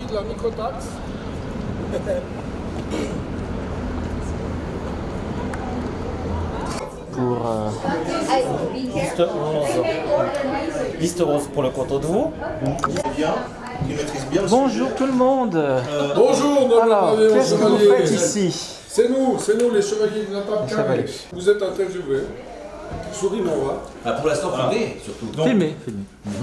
De la microtaxe. Pour Liste 11 pour le canton de Vaud. Bien, qui maîtrise bien le bonjour sujet. tout le monde. Bonjour, notre Alors, merveilleux qu'est-ce que vous chevalier. faites ici? C'est nous les chevaliers de la table Les carrée. chevaliers. Vous êtes interviewés. Souris mon roi. Ah, pour l'instant, filmé, surtout. Donc, Filmez.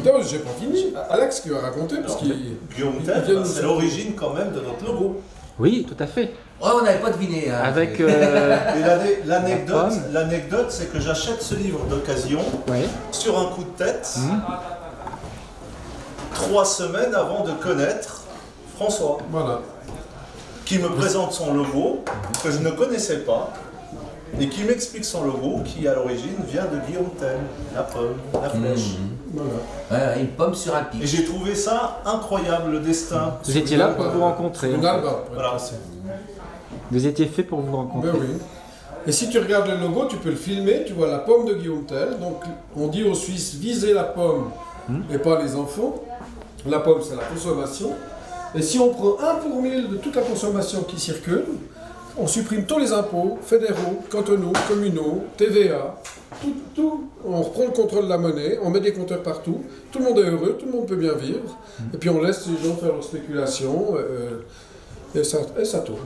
Non, j'ai pas fini. Alex qui va raconter parce qu'il. Guillaume il Tell, vient de nous- c'est l'origine quand même de notre logo. Oui, tout à fait. Ouais, on n'avait pas deviné. Hein. Avec... Et l'anecdote, La pomme. c'est que j'achète ce livre d'occasion Oui. sur un coup de tête, 3 semaines avant de connaître François, Voilà. qui me présente son logo, que je ne connaissais pas, et qui m'explique son logo, qui à l'origine vient de Guillaume Tell, la pomme, la flèche. Voilà. Ouais, une pomme sur un Et pic. j'ai trouvé ça incroyable, le destin. Vous étiez là pour vous rencontrer. Une alba. Voilà. Vous étiez fait pour vous rencontrer. Ben oui. Et si tu regardes le logo, tu peux le filmer, tu vois la pomme de Guillaume Tell. Donc on dit aux Suisses, visez la pomme et pas les enfants. La pomme, c'est la consommation. Et si on prend 1 pour 1000 de toute la consommation qui circule, on supprime tous les impôts, fédéraux, cantonaux, communaux, TVA, tout. On reprend le contrôle de la monnaie, on met des compteurs partout, tout le monde est heureux, tout le monde peut bien vivre. Et puis on laisse les gens faire leur spéculation et ça tourne.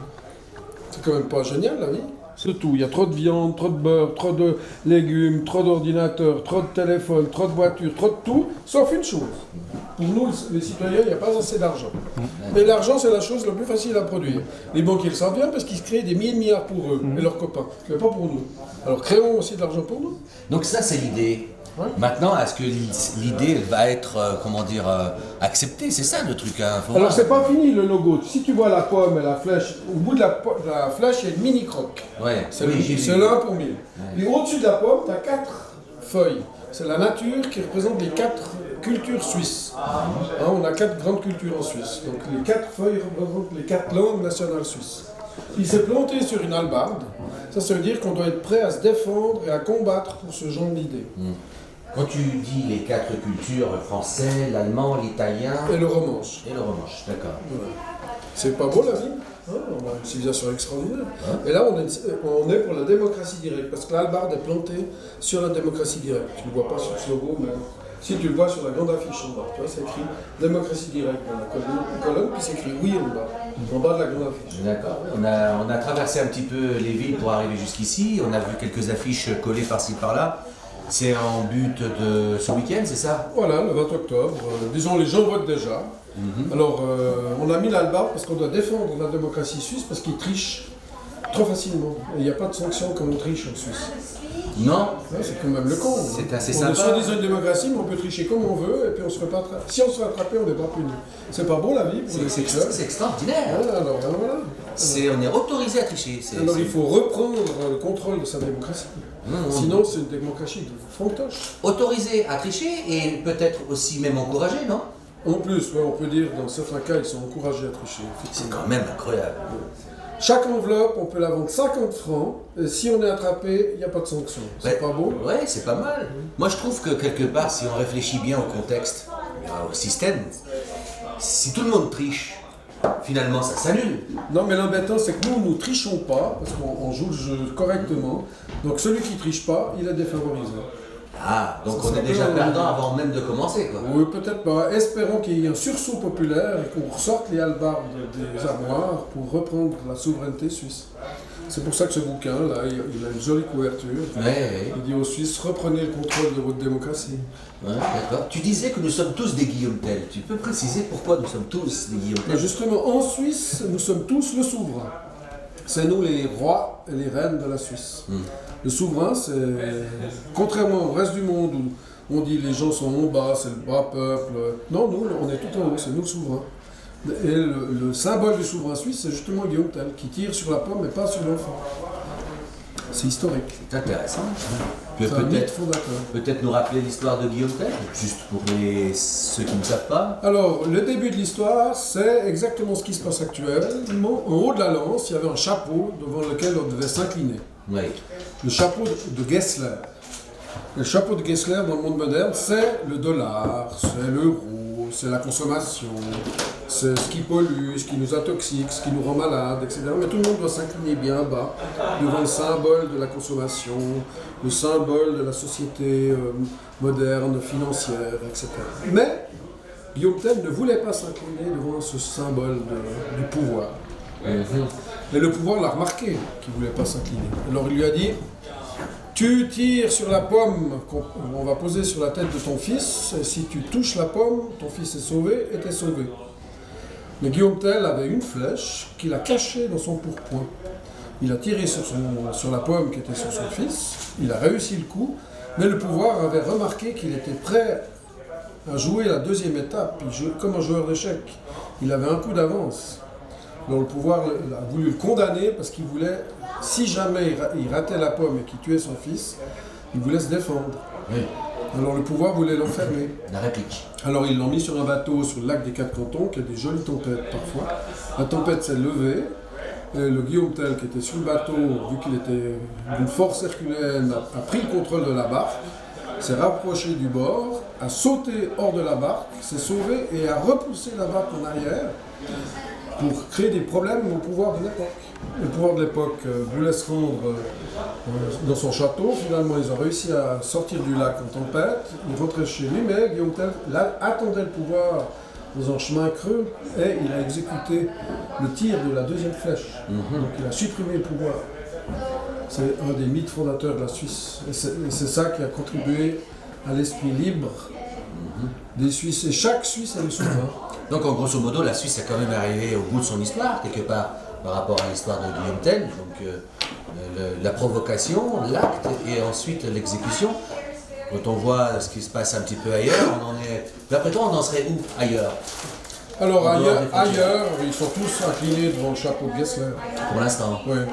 C'est quand même pas génial la vie. C'est tout, il y a trop de viande, trop de beurre, trop de légumes, trop d'ordinateurs, trop de téléphones, trop de voitures, trop de tout, sauf une chose. Pour nous, les citoyens, il n'y a pas assez d'argent. Mais l'argent, c'est la chose la plus facile à produire. Les banquiers le savent bien parce qu'ils se créent des milliers de milliards pour eux et leurs copains, mais pas pour nous. Alors créons aussi de l'argent pour nous. Donc ça, c'est l'idée. Ouais. Maintenant, est-ce que l'idée va être, acceptée? C'est ça le truc. Hein. Faut Alors voir. c'est pas fini le logo. Si tu vois la pomme et la flèche, au bout de la flèche, il y a une mini croque. Ouais. C'est Oui, j'ai vu. le 1 pour 1000. Et au-dessus de la pomme, tu as 4 feuilles. C'est la nature qui représente les 4 cultures suisses. Hein, on a 4 grandes cultures en Suisse. Donc les 4 feuilles représentent les 4 langues nationales suisses. Il s'est planté sur une hallebarde. Ça veut dire qu'on doit être prêt à se défendre et à combattre pour ce genre d'idées. Quand tu dis les 4 cultures, le français, l'allemand, l'italien Et le romanche. et le romanche, d'accord. Voilà. C'est pas beau la vie, hein, on a une civilisation extraordinaire. Et là, on est pour la démocratie directe, parce que l'hallebarde est plantée sur la démocratie directe. Tu ne le vois pas sur ce logo, mais si tu le vois sur la grande affiche en bas, tu vois, c'est écrit démocratie directe dans la colonne, puis c'est écrit oui en bas de la grande affiche. D'accord. On a traversé un petit peu les villes pour arriver jusqu'ici. On a vu quelques affiches collées par-ci par-là. C'est en but de ce week-end, c'est ça? Voilà, le 20 octobre, disons les gens votent déjà. Alors, on a mis l'hallebarde parce qu'on doit défendre la démocratie suisse parce qu'ils trichent trop facilement. Et il n'y a pas de sanction quand on triche en Suisse. Non. Ouais, c'est quand même le con. C'est assez On est sympa. soi-disant une démocratie, mais on peut tricher comme on veut, et puis on se fait pas attraper. Si on se fait attraper, on n'est pas puni. C'est pas bon la vie pour les tricheurs. C'est extraordinaire. Voilà. On est autorisé à tricher. Alors il faut reprendre le contrôle de sa démocratie. Sinon, c'est une démocratie de fantoche. Autorisé à tricher et peut-être aussi même encouragé, non? En plus, ouais, on peut dire, dans certains cas, ils sont encouragés à tricher. C'est effectivement. quand même incroyable. Chaque enveloppe, on peut la vendre 50 francs, et si on est attrapé, il n'y a pas de sanction. C'est Ouais. pas beau? Ouais, c'est pas mal. Moi, je trouve que quelque part, si on réfléchit bien au contexte, au système, si tout le monde triche, finalement, ça s'annule. Non, mais l'embêtant, c'est que nous ne trichons pas, parce qu'on joue le jeu correctement. Donc celui qui triche pas, il est défavorisé. Ah, donc Ça on est s'appelle déjà un- perdant avant même de commencer, quoi. Oui, peut-être pas. Espérons qu'il y ait un sursaut populaire et qu'on ressorte les hallebardes des armoires pour reprendre la souveraineté suisse. C'est pour ça que ce bouquin-là, il a une jolie couverture. Ouais. Il dit aux Suisses, reprenez le contrôle de votre démocratie. Ouais, d'accord. Tu disais que nous sommes tous des Guillaume Tell. Tu peux préciser pourquoi nous sommes tous des Guillaume Mais Tell? justement, en Suisse, nous sommes tous le souverain. C'est nous les rois et les reines de la Suisse. Le souverain, c'est contrairement au reste du monde où on dit les gens sont en bas, c'est le bas peuple. Non, nous, on est tout en haut, c'est nous le souverain. Et le symbole du souverain suisse, c'est justement Guillaume Tell, qui tire sur la pomme et pas sur l'enfant. C'est historique. C'est intéressant. Tu C'est peux un mythe peut-être fondateur. nous rappeler l'histoire de Guillaume Tell, juste pour ceux qui ne savent pas. Alors, le début de l'histoire, c'est exactement ce qui se passe actuellement. En haut de la lance, il y avait un chapeau devant lequel on devait s'incliner. Oui. Le chapeau de Gessler. Le chapeau de Gessler dans le monde moderne, c'est le dollar, c'est l'euro, c'est la consommation, c'est ce qui pollue, ce qui nous intoxique, ce qui nous rend malade, etc. Mais tout le monde doit s'incliner bien bas devant le symbole de la consommation, le symbole de la société moderne, financière, etc. Mais Guillaume Tell ne voulait pas s'incliner devant ce symbole du pouvoir. Et le pouvoir l'a remarqué qu'il ne voulait pas s'incliner. Alors il lui a dit, tu tires sur la pomme qu'on va poser sur la tête de ton fils, et si tu touches la pomme, ton fils est sauvé et t'es sauvé. Mais Guillaume Tell avait une flèche qu'il a cachée dans son pourpoint. Il a tiré sur la pomme qui était sur son fils, il a réussi le coup, mais le pouvoir avait remarqué qu'il était prêt à jouer la deuxième étape, comme un joueur d'échecs. Il avait un coup d'avance. Donc le pouvoir a voulu le condamner parce qu'il voulait, si jamais il ratait la pomme et qu'il tuait son fils, il voulait se défendre. Oui. Alors le pouvoir voulait l'enfermer. La réplique. Alors ils l'ont mis sur un bateau sur le lac des Quatre Cantons, qui a des jolies tempêtes parfois. La tempête s'est levée, et le Guillaume Tell qui était sur le bateau, vu qu'il était d'une force herculéenne, a pris le contrôle de la barque, s'est rapproché du bord, a sauté hors de la barque, s'est sauvé et a repoussé la barque en arrière pour créer des problèmes au pouvoir de l'époque. Le pouvoir de l'époque voulait se rendre dans son château. Finalement, ils ont réussi à sortir du lac en tempête. Ils rentraient chez lui, mais Guillaume Tell attendait le pouvoir dans un chemin creux et il a exécuté le tir de la deuxième flèche. Donc il a supprimé le pouvoir. C'est un des mythes fondateurs de la Suisse. Et c'est ça qui a contribué à l'esprit libre des Suisses. Et chaque Suisse a le souverain. Donc en grosso modo, la Suisse est quand même arrivée au bout de son histoire, quelque part, par rapport à l'histoire de Guillaume Tell. Donc la provocation, l'acte et ensuite l'exécution. Quand on voit ce qui se passe un petit peu ailleurs, on en est... D'après toi, on en serait où ailleurs? Alors ailleurs, ils sont tous inclinés devant le chapeau de Gessler. Pour l'instant. Ouais.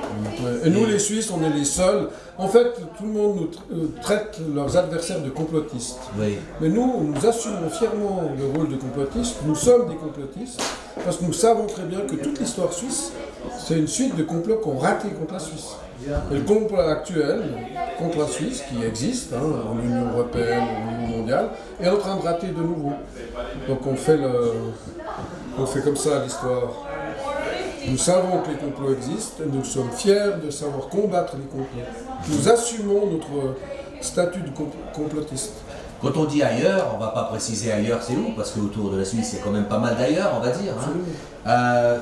Et nous, les Suisses, on est les seuls. En fait, tout le monde nous traite leurs adversaires de complotistes. Oui. Mais nous assumons fièrement le rôle de complotistes. Nous sommes des complotistes parce que nous savons très bien que toute l'histoire suisse, c'est une suite de complots qui ont raté contre la Suisse. Et le complot actuel contre la Suisse, qui existe, en Union européenne, en Union mondiale, est en train de rater de nouveau. Donc on fait comme ça l'histoire. Nous savons que les complots existent et nous sommes fiers de savoir combattre les complots. Nous assumons notre statut de complotiste. Quand on dit ailleurs, on ne va pas préciser ailleurs c'est où, parce qu'autour de la Suisse, il y a quand même pas mal d'ailleurs, on va dire.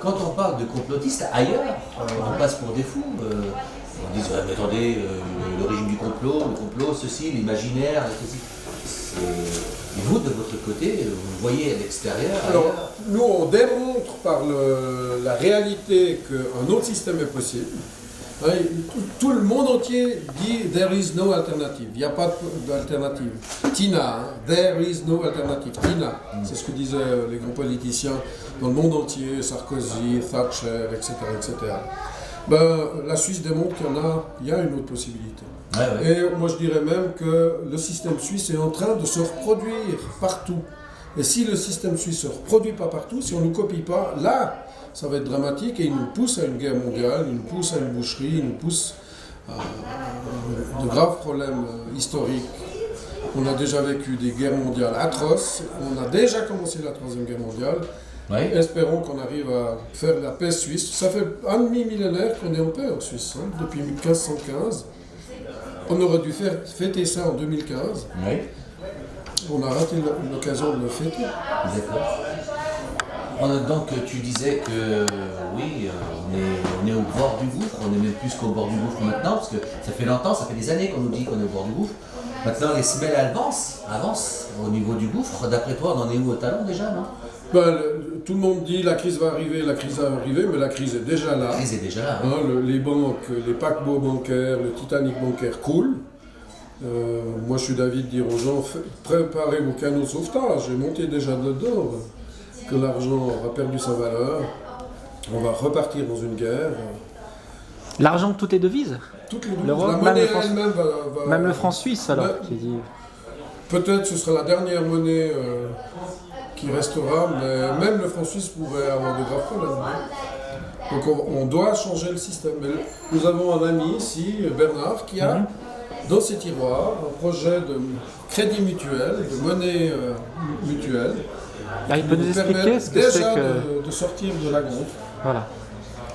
Quand on parle de complotistes ailleurs, on passe pour des fous. On dit, mais attendez, l'origine du complot, le complot, ceci, l'imaginaire, ceci. Et vous, de votre côté, vous voyez à l'extérieur. Alors, nous, on démontre par la réalité qu'un autre système est possible. Tout le monde entier dit there is no alternative. Il n'y a pas d'alternative. Tina, there is no alternative. Tina, c'est ce que disaient les grands politiciens dans le monde entier, Sarkozy, Thatcher, etc., etc. La Suisse démontre qu'il y a une autre possibilité. Ouais. Et moi je dirais même que le système suisse est en train de se reproduire partout. Et si le système suisse ne se reproduit pas partout, si on ne nous copie pas, là, ça va être dramatique et il nous pousse à une guerre mondiale, il nous pousse à une boucherie, il nous pousse à de graves problèmes historiques. On a déjà vécu des guerres mondiales atroces, on a déjà commencé la Troisième Guerre mondiale. Oui. Espérons qu'on arrive à faire la paix suisse. Ça fait un demi-millénaire qu'on est en paix en Suisse, depuis 1515. On aurait dû fêter ça en 2015. Oui. On a raté l'occasion de le fêter. D'accord. Donc tu disais que oui, on est au bord du gouffre, on est même plus qu'au bord du gouffre maintenant, parce que ça fait longtemps, ça fait des années qu'on nous dit qu'on est au bord du gouffre. Maintenant les semelles avancent au niveau du gouffre. D'après toi, on en est où au talon déjà, non? Tout le monde dit la crise va arriver, mais la crise est déjà là. La crise est déjà là. Les banques, les paquebots bancaires, le Titanic bancaire coulent. Moi je suis d'avis de dire aux gens, préparez vos canaux de sauvetage et montez déjà dedans, que l'argent aura perdu sa valeur. On va repartir dans une guerre. L'argent de toutes les devises? Toutes les devises. La monnaie elle-même va... Même le franc suisse alors Peut-être ce sera la dernière monnaie qui restera, mais même le franc suisse pourrait avoir de graves problèmes. Donc on doit changer le système. Mais nous avons un ami ici, Bernard, qui a dans ces tiroirs un projet de crédit mutuel, de monnaie mutuelle, Il peut nous expliquer permettre ce que c'est déjà que... de sortir de la gonfle. Voilà.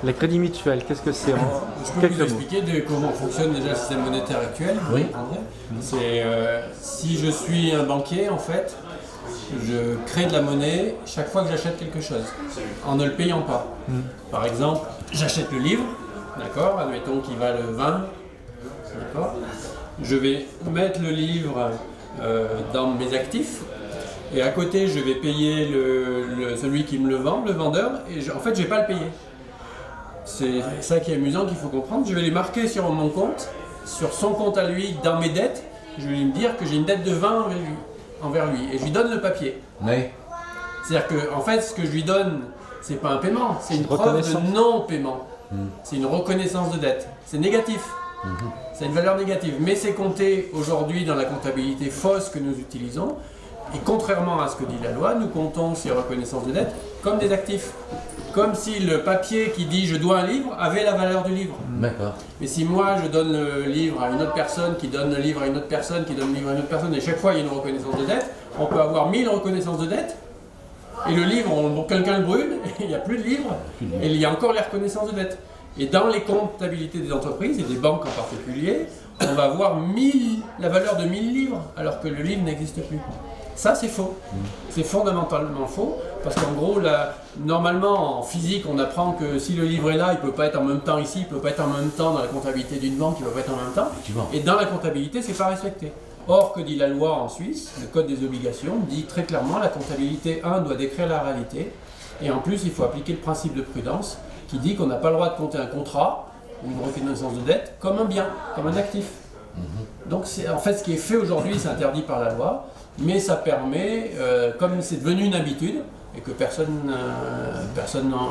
Les crédits mutuels, qu'est-ce que c'est en Je peux quelques vous mots? expliquer comment fonctionne déjà le système monétaire actuel. Oui. André. C'est si je suis un banquier, en fait, je crée de la monnaie chaque fois que j'achète quelque chose, en ne le payant pas. Par exemple, j'achète le livre, d'accord, admettons qu'il va le 20, d'accord. Je vais mettre le livre dans mes actifs. Et à côté, je vais payer celui qui me le vend, le vendeur, et en fait, je ne vais pas le payer. C'est ça qui est amusant qu'il faut comprendre. Je vais les marquer sur mon compte, sur son compte à lui, dans mes dettes. Je vais lui dire que j'ai une dette de 20 envers lui. Et je lui donne le papier. Oui. C'est-à-dire que, en fait, ce que je lui donne, c'est pas un paiement, c'est une preuve reconnaissance. de non-paiement. C'est une reconnaissance de dette. C'est négatif. C'est une valeur négative. Mais c'est compté aujourd'hui dans la comptabilité fausse que nous utilisons. Et contrairement à ce que dit la loi, nous comptons ces reconnaissances de dette comme des actifs. Comme si le papier qui dit je dois un livre avait la valeur du livre. D'accord. Mais si moi je donne le livre à une autre personne, qui donne le livre à une autre personne, qui donne le livre à une autre personne, et chaque fois il y a une reconnaissance de dette, on peut avoir 1000 reconnaissances de dette, et le livre, quelqu'un le brûle, et il n'y a plus de livre, et il y a encore les reconnaissances de dette. Et dans les comptabilités des entreprises, et des banques en particulier, on va avoir la valeur de 1000 livres, alors que le livre n'existe plus. Ça, c'est faux. C'est fondamentalement faux, parce qu'en gros, normalement, en physique, on apprend que si le livre est là, il ne peut pas être en même temps ici, il ne peut pas être en même temps dans la comptabilité d'une banque, il ne peut pas être en même temps. Et dans la comptabilité, ce n'est pas respecté. Or, que dit la loi en Suisse, le Code des obligations, dit très clairement la comptabilité 1 doit décrire la réalité, et en plus, il faut appliquer le principe de prudence, qui dit qu'on n'a pas le droit de compter un contrat, ou une reconnaissance de dette, comme un bien, comme un actif. Donc, en fait, ce qui est fait aujourd'hui, c'est interdit par la loi. Mais ça permet, comme c'est devenu une habitude, et que personne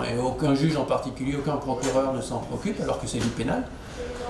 et aucun juge en particulier, aucun procureur ne s'en préoccupe, alors que c'est du pénal.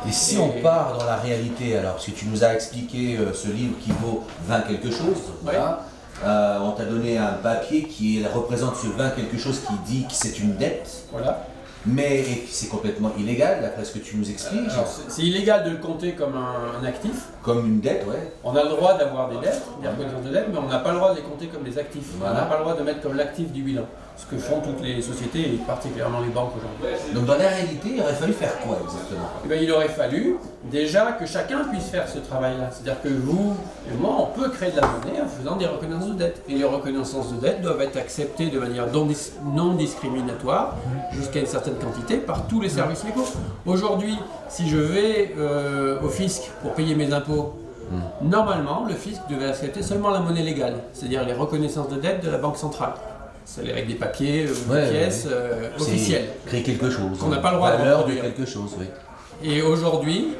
Et si on part dans la réalité, alors, parce que tu nous as expliqué ce livre qui vaut 20 quelque chose, voilà, on t'a donné un papier qui représente ce 20 quelque chose qui dit que c'est une dette. Voilà. Mais c'est complètement illégal, d'après ce que tu nous expliques. C'est illégal de le compter comme un actif. Comme une dette, ouais. On a le droit d'avoir des dettes, des reconnaissances de dettes, mais on n'a pas le droit de les compter comme des actifs. Voilà. On n'a pas le droit de mettre comme l'actif du bilan. Ce que font toutes les sociétés, et particulièrement les banques aujourd'hui. Donc dans la réalité, il aurait fallu faire quoi exactement? Eh bien, il aurait fallu déjà que chacun puisse faire ce travail-là. C'est-à-dire que vous et moi, on peut créer de la monnaie en faisant des reconnaissances de dette. Et les reconnaissances de dette doivent être acceptées de manière non discriminatoire, jusqu'à une certaine quantité, par tous les services légaux. Aujourd'hui, si je vais au fisc pour payer mes impôts, normalement, le fisc devait accepter seulement la monnaie légale, c'est-à-dire les reconnaissances de dette de la Banque centrale. C'est avec des papiers ou des pièces officielles. Créer quelque chose. Qu'on n'a pas le droit de valeur de reproduire. quelque chose, oui. Et aujourd'hui,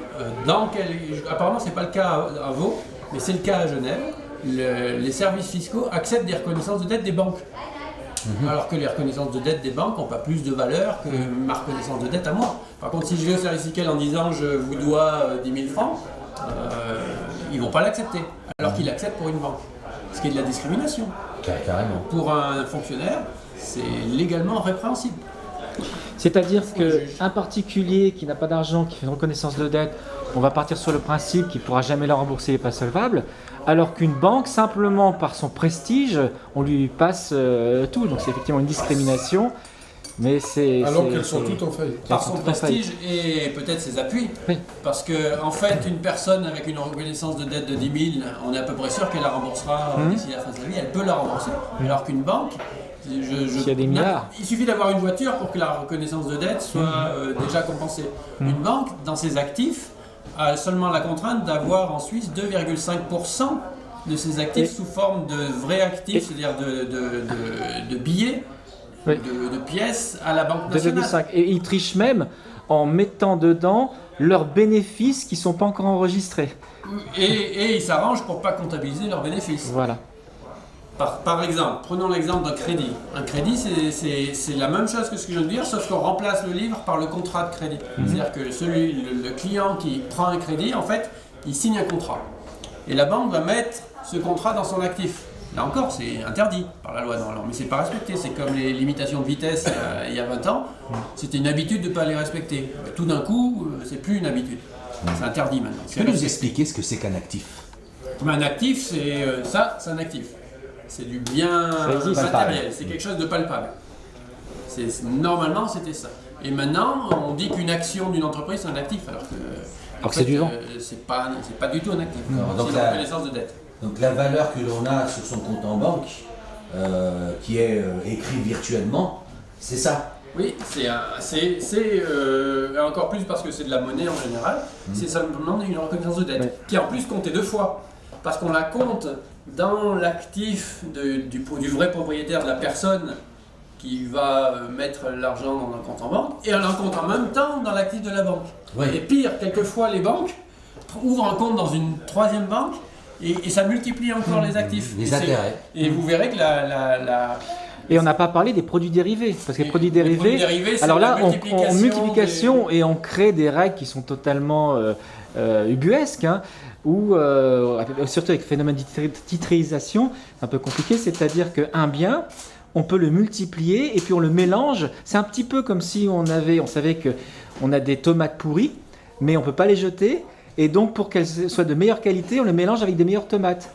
apparemment c'est pas le cas à Vaud, mais c'est le cas à Genève, les services fiscaux acceptent des reconnaissances de dette des banques. Alors que les reconnaissances de dette des banques n'ont pas plus de valeur que ma reconnaissance de dette à moi. Par contre, si je vais au service fiscal en disant je vous dois 10 000 francs, ils ne vont pas l'accepter, alors qu'ils l'acceptent pour une banque. Ce qui est de la discrimination. Carrément. Pour un fonctionnaire, c'est légalement répréhensible. C'est-à-dire qu'un particulier qui n'a pas d'argent, qui fait une reconnaissance de dette, on va partir sur le principe qu'il ne pourra jamais la rembourser, il n'est pas solvable, alors qu'une banque, simplement par son prestige, on lui passe tout. Donc c'est effectivement une discrimination. Mais alors qu'elles sont toutes en faillite. Par son prestige et peut-être ses appuis. Oui. Parce que en fait, une personne avec une reconnaissance de dette de 10 000, on est à peu près sûr qu'elle la remboursera d'ici la fin de sa vie, elle peut la rembourser. Alors qu'une banque, il y a des milliards. Il suffit d'avoir une voiture pour que la reconnaissance de dette soit déjà compensée. Une banque, dans ses actifs, a seulement la contrainte d'avoir en Suisse 2,5% de ses actifs sous forme de vrais actifs, c'est-à-dire de billets. Oui. De pièces à la Banque nationale. 2,5. Et ils trichent même en mettant dedans leurs bénéfices qui ne sont pas encore enregistrés. Et ils s'arrangent pour ne pas comptabiliser leurs bénéfices. Voilà. Par exemple, prenons l'exemple d'un crédit. Un crédit, c'est la même chose que ce que je viens de dire, sauf qu'on remplace le livre par le contrat de crédit. C'est-à-dire que le client qui prend un crédit, en fait, il signe un contrat. Et la banque va mettre ce contrat dans son actif. Là encore, c'est interdit par la loi normalement, mais c'est pas respecté. C'est comme les limitations de vitesse il y a 20 ans. C'était une habitude de ne pas les respecter. Tout d'un coup, c'est plus une habitude. C'est interdit maintenant. Tu peux nous expliquer ce que c'est qu'un actif? Mais un actif, c'est un actif. C'est du bien matériel, c'est quelque chose de palpable. Normalement, c'était ça. Et maintenant, on dit qu'une action d'une entreprise, c'est un actif, alors que c'est du vent. C'est pas du tout un actif. Donc c'est une reconnaissance de dette. Donc la valeur que l'on a sur son compte en banque, qui est écrit virtuellement, c'est ça. Oui, c'est encore plus parce que c'est de la monnaie en général, c'est simplement une reconnaissance de dette, qui est en plus comptée 2 fois. Parce qu'on la compte dans l'actif du vrai propriétaire de la personne qui va mettre l'argent dans un compte en banque, et on la compte en même temps dans l'actif de la banque. Oui. Et pire, quelquefois les banques ouvrent un compte dans une 3e banque, et ça multiplie encore les actifs. Les intérêts. Et vous verrez que Et on n'a pas parlé des produits dérivés, parce que les produits dérivés, c'est alors là, la on multiplication et on crée des règles qui sont totalement ubuesques, hein, ou surtout avec le phénomène de titrisation, c'est un peu compliqué, c'est-à-dire qu'un bien, on peut le multiplier et puis on le mélange. C'est un petit peu comme si on savait qu'on a des tomates pourries, mais on ne peut pas les jeter, et donc pour qu'elles soient de meilleure qualité, on les mélange avec des meilleures tomates.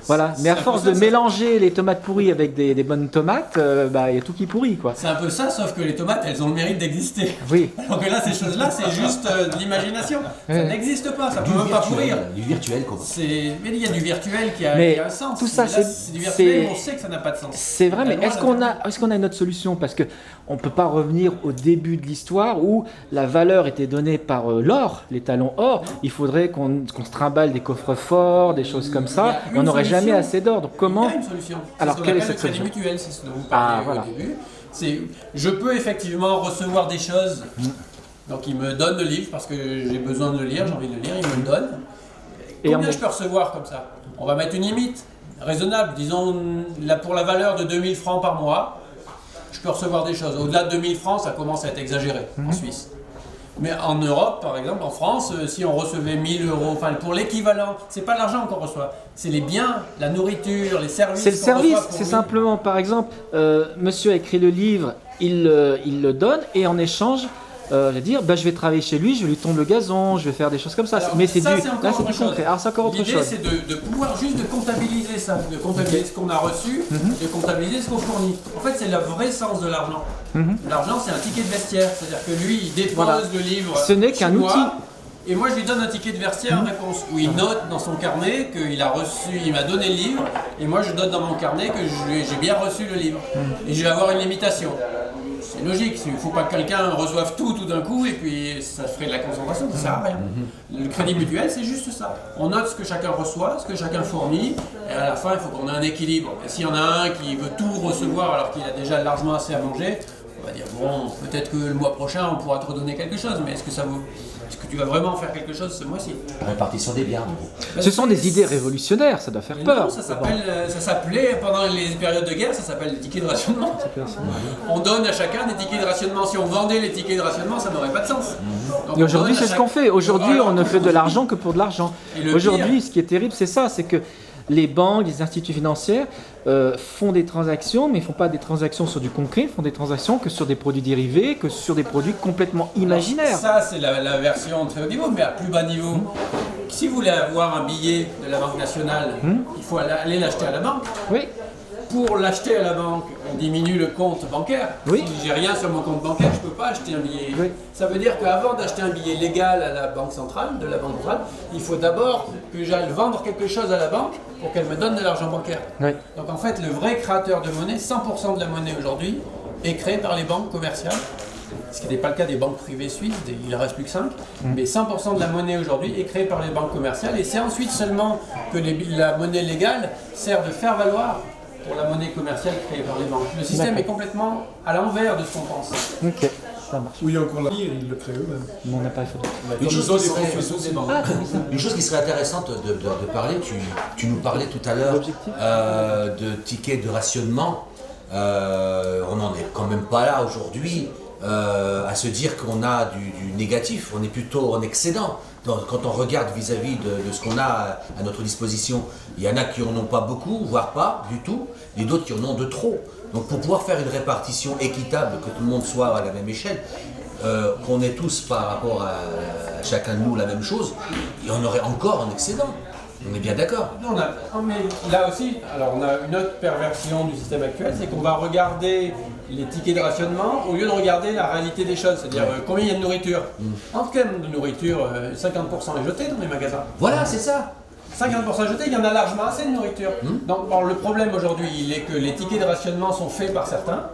Voilà, mais à force de mélanger les tomates pourries avec des bonnes tomates, il y a tout qui pourrit, quoi. C'est un peu ça, sauf que les tomates, elles ont le mérite d'exister. Oui. Alors que là, ces choses-là, c'est juste de l'imagination. Ça n'existe pas, ça peut même pas pourrir. Du virtuel, comment? Mais il y a du virtuel qui a un sens. Tout ça, c'est du virtuel, on sait que ça n'a pas de sens. C'est vrai, mais est-ce qu'on a une autre solution? Parce que on peut pas revenir au début de l'histoire où la valeur était donnée par l'or, les talons or. Il faudrait qu'on se trimballe des coffres forts, des choses comme ça. Et on n'aurait jamais assez d'or. Donc comment? Il y a une solution. Alors quelle est cette solution? Le crédit mutuel, c'est ce dont vous parliez au début. Je peux effectivement recevoir des choses. Donc il me donne le livre parce que j'ai besoin de le lire, j'ai envie de le lire, il me le donne. Combien je peux recevoir comme ça? On va mettre une limite raisonnable, disons pour la valeur de 2000 francs par mois, je peux recevoir des choses. Au-delà de 2000 francs, ça commence à être exagéré en Suisse. Mais en Europe, par exemple, en France, si on recevait 1000 euros, enfin pour l'équivalent, c'est pas l'argent qu'on reçoit, c'est les biens, la nourriture, les services. C'est le service, c'est simplement, par exemple, monsieur a écrit le livre, il le donne et en échange, je vais travailler chez lui, je lui tombe le gazon, je vais faire des choses comme ça. Alors, mais c'est du concret. Alors c'est encore autre chose. L'idée c'est de pouvoir juste de comptabiliser ça, de comptabiliser ce qu'on a reçu, de comptabiliser ce qu'on fournit. En fait, c'est le vrai sens de l'argent. L'argent, c'est un ticket de vestiaire, c'est-à-dire que lui, il dépose le livre. Ce n'est qu'un outil. Et moi, je lui donne un ticket de vestiaire en réponse, où il note dans son carnet qu'il a reçu, il m'a donné le livre, et moi, je note dans mon carnet que j'ai bien reçu le livre. Et je vais avoir une limitation. C'est logique, il ne faut pas que quelqu'un reçoive tout d'un coup, et puis ça ferait de la concentration, ça ne sert à rien. Le crédit mutuel, c'est juste ça. On note ce que chacun reçoit, ce que chacun fournit, et à la fin, il faut qu'on ait un équilibre. Et s'il y en a un qui veut tout recevoir alors qu'il a déjà largement assez à manger, on va dire, bon, peut-être que le mois prochain, on pourra te redonner quelque chose, mais est-ce que tu vas vraiment faire quelque chose ce mois-ci? Répartition des biens. Ce sont des idées révolutionnaires, ça doit faire peur. Non, ça s'appelait, pendant les périodes de guerre, ça s'appelle les tickets de rationnement. On donne à chacun des tickets de rationnement. Si on vendait les tickets de rationnement, ça n'aurait pas de sens. Et aujourd'hui, c'est ce qu'on fait. Aujourd'hui, on ne fait de l'argent que pour de l'argent. Aujourd'hui, ce qui est terrible, c'est ça, c'est que les banques, les instituts financiers font des transactions, mais ils ne font pas des transactions sur du concret, ils font des transactions que sur des produits dérivés, que sur des produits complètement imaginaires. Alors, ça, c'est la version très haut niveau, mais à plus bas niveau. Si vous voulez avoir un billet de la Banque nationale, il faut aller l'acheter à la banque. Oui. Pour l'acheter à la banque, on diminue le compte bancaire. Oui. Si j'ai rien sur mon compte bancaire, je ne peux pas acheter un billet. Oui. Ça veut dire qu'avant d'acheter un billet légal à la banque centrale, il faut d'abord que j'aille vendre quelque chose à la banque pour qu'elle me donne de l'argent bancaire. Oui. Donc en fait, le vrai créateur de monnaie, 100% de la monnaie aujourd'hui, est créé par les banques commerciales. Ce qui n'est pas le cas des banques privées suisses, il ne reste plus que 5, mais 100% de la monnaie aujourd'hui est créée par les banques commerciales, et c'est ensuite seulement que la monnaie légale sert de faire valoir pour la monnaie commerciale créée par les banques. Le système est complètement à l'envers de ce qu'on pense. Ok, ça marche. Oui, encore là, ils le créent eux-mêmes. Mais on n'a pas les photos. Une chose, Ils ont qui des serait, fonds suisses aussi. une chose qui serait intéressante de parler, tu nous parlais tout à l'heure de tickets de rationnement. On n'en est quand même pas là aujourd'hui à se dire qu'on a du négatif, on est plutôt en excédent. Donc, quand on regarde vis-à-vis de ce qu'on a à notre disposition, il y en a qui en ont pas beaucoup, voire pas du tout, et d'autres qui en ont de trop. Donc pour pouvoir faire une répartition équitable, que tout le monde soit à la même échelle, qu'on ait tous par rapport à chacun de nous la même chose, et on aurait encore un excédent. On est bien d'accord. Non, mais là aussi, alors on a une autre perversion du système actuel, c'est qu'on va regarder les tickets de rationnement au lieu de regarder la réalité des choses, c'est-à-dire combien il y a de nourriture. En termes de nourriture, 50% est jeté dans les magasins. Voilà, c'est ça. 50% jeté, il y en a largement assez de nourriture. Donc le problème aujourd'hui, il est que les tickets de rationnement sont faits par certains.